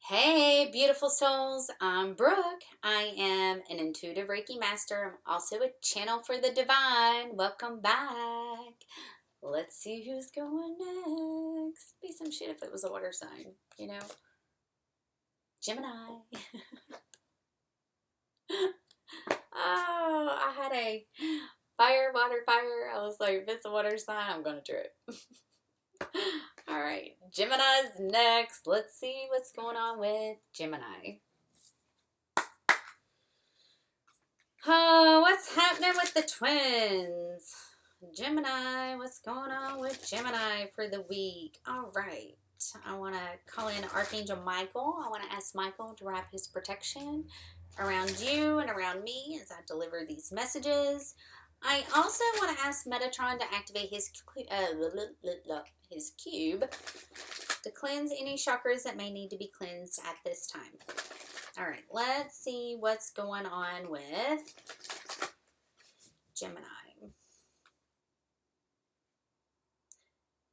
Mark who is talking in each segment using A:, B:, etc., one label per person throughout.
A: Hey, beautiful souls. I'm Brooke. I am an intuitive Reiki Master. I'm also a channel for the divine. Welcome back. Let's see who's going next. Be some shit if it was a water sign, you know? Gemini. Oh, I had a fire, water, fire. I was like, if it's a water sign, I'm going to trip. All right, Gemini's next. Let's see what's going on with Gemini. Oh, what's happening with the twins? Gemini, what's going on with Gemini for the week? All right, I want to call in Archangel Michael. I want to ask Michael to wrap his protection around you and around me as I deliver these messages. I also want to ask Metatron to activate his cube to cleanse any chakras that may need to be cleansed at this time. All right, let's see what's going on with Gemini.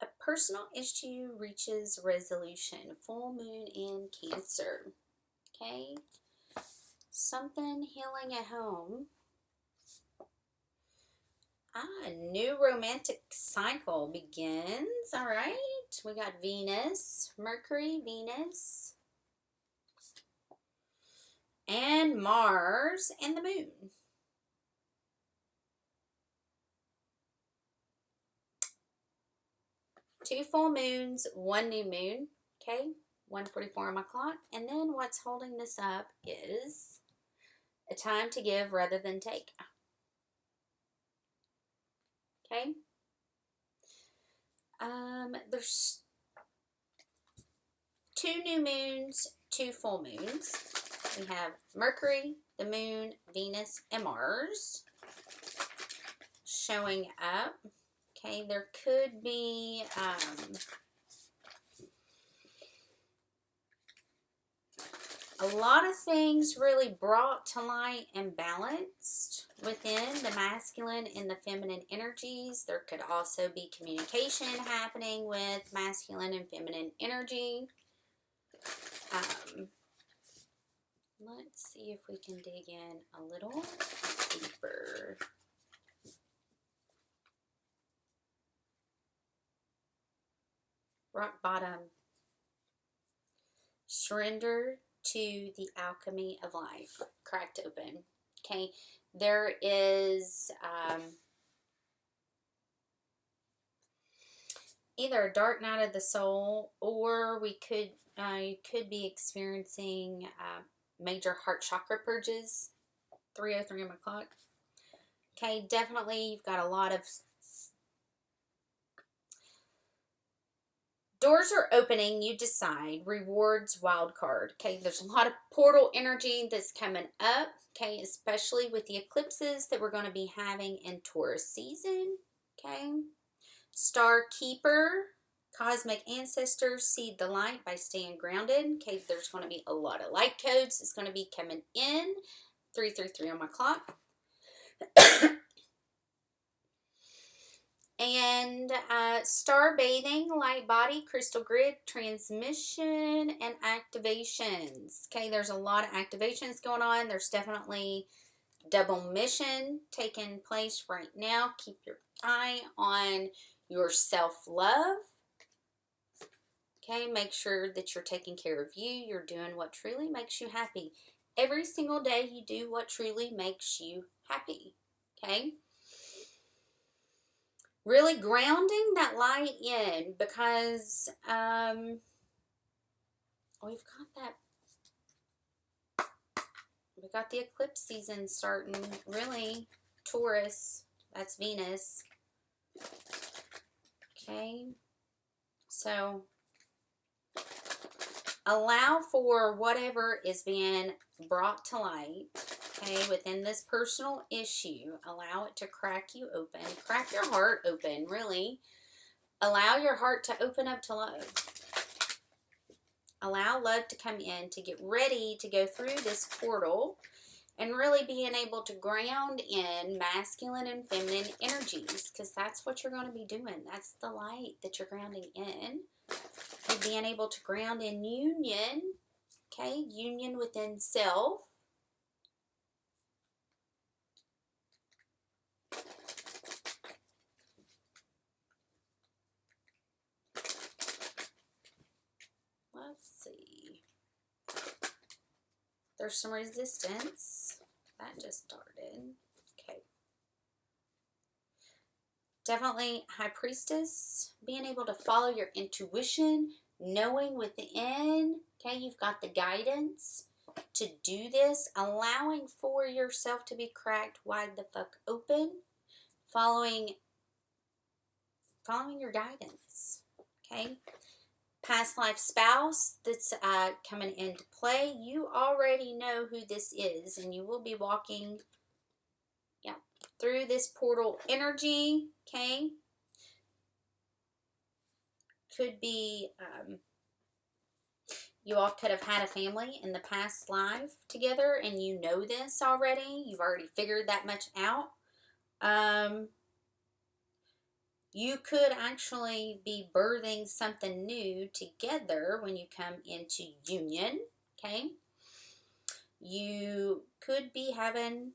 A: A personal issue reaches resolution. Full moon in Cancer. Okay. Something healing at home. A new romantic cycle begins. All right. We got Venus, Mercury, Venus, and Mars and the moon. Two full moons, one new moon. Okay. 1:44 on my clock. And then what's holding this up is a time to give rather than take. Okay. There's two new moons, two full moons. We have Mercury, the moon, Venus, and Mars showing up. Okay, there could be a lot of things really brought to light and balanced within the masculine and the feminine energies. There could also be communication happening with masculine and feminine energy. Let's see if we can dig in a little deeper. Rock bottom. Surrender to the alchemy of life. Cracked open. Okay. There is either a dark night of the soul, or you could be experiencing major heart chakra purges. 3:03 on my clock. Okay, definitely you've got a lot of doors are opening, you decide. Rewards, wild card. Okay, there's a lot of portal energy that's coming up. Okay, especially with the eclipses that we're going to be having in Taurus season. Okay, Star Keeper, cosmic ancestors, seed the light by staying grounded. Okay, there's going to be a lot of light codes. It's going to be coming in. 3:33 on my clock. And star bathing, light body, crystal grid, transmission, and activations. Okay, there's a lot of activations going on. There's definitely double mission taking place right now. Keep your eye on your self-love. Okay, make sure that you're taking care of you. You're doing what truly makes you happy. Every single day you do what truly makes you happy. Okay? Really grounding that light in, because we've got the eclipse season starting. Really, Taurus, that's Venus. Okay, so allow for whatever is being brought to light, okay, within this personal issue. Allow it to crack you open. Crack your heart open, really. Allow your heart to open up to love. Allow love to come in, to get ready to go through this portal and really being able to ground in masculine and feminine energies, because that's what you're going to be doing. That's the light that you're grounding in. You're being able to ground in union, Okay, union within self. Let's see. There's some resistance. That just started. Okay. Definitely High Priestess, being able to follow your intuition, knowing within, okay, you've got the guidance to do this, allowing for yourself to be cracked wide the fuck open, following your guidance, okay? Past life spouse that's coming into play, you already know who this is, and you will be walking through this portal energy, okay? Could be, you all could have had a family in the past life together, and you know this already. You've already figured that much out. You could actually be birthing something new together when you come into union, okay? You could be having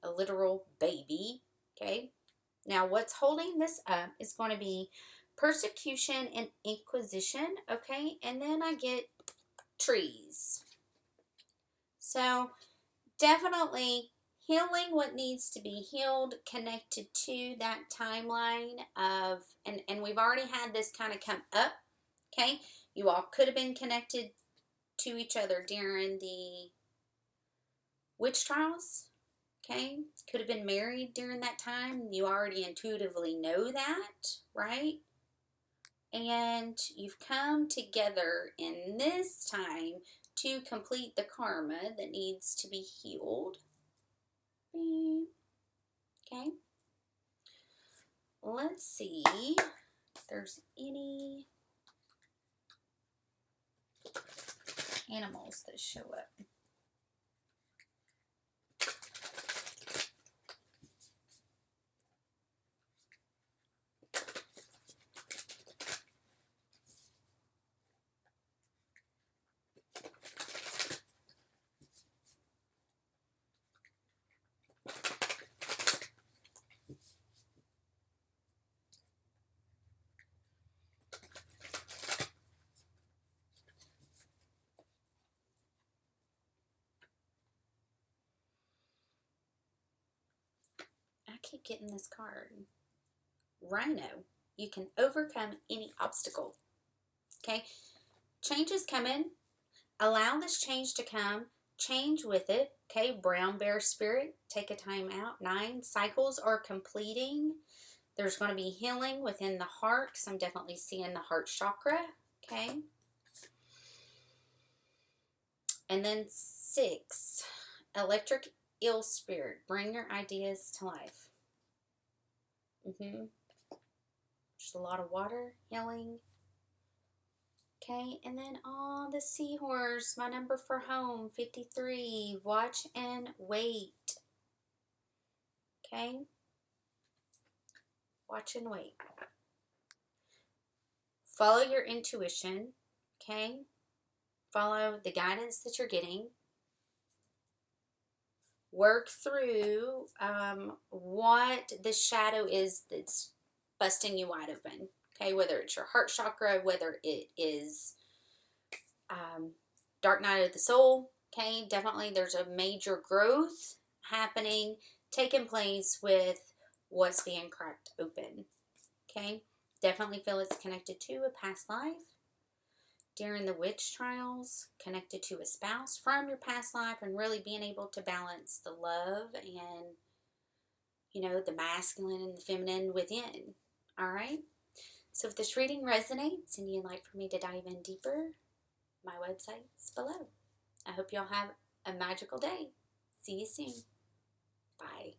A: a literal baby, okay? Now, what's holding this up is going to be persecution and inquisition, okay? And then I get trees. So, definitely healing what needs to be healed, connected to that timeline of, and we've already had this kind of come up, okay? You all could have been connected to each other during the witch trials, okay? Could have been married during that time. You already intuitively know that, right? And you've come together in this time to complete the karma that needs to be healed. Okay. Let's see if there's any animals that show up. I keep getting this card. Rhino. You can overcome any obstacle. Okay. Change is coming. Allow this change to come. Change with it. Okay. Brown bear spirit. Take a time out. 9 cycles are completing. There's going to be healing within the heart, because I'm definitely seeing the heart chakra. Okay. And then 6. Electric eel spirit. Bring your ideas to life. There's a lot of water, healing. Okay, and then the seahorse, my number for home, 53. Watch and wait. Okay, watch and wait. Follow your intuition. Okay, follow the guidance that you're getting. Work through what the shadow is that's busting you wide open. Okay, whether it's your heart chakra, whether it is dark night of the soul. Okay, definitely there's a major growth happening, taking place with what's being cracked open. Okay, definitely feel it's connected to a past life. During the witch trials, connected to a spouse from your past life, and really being able to balance the love and, the masculine and the feminine within. All right. So if this reading resonates and you'd like for me to dive in deeper, my website's below. I hope y'all have a magical day. See you soon. Bye.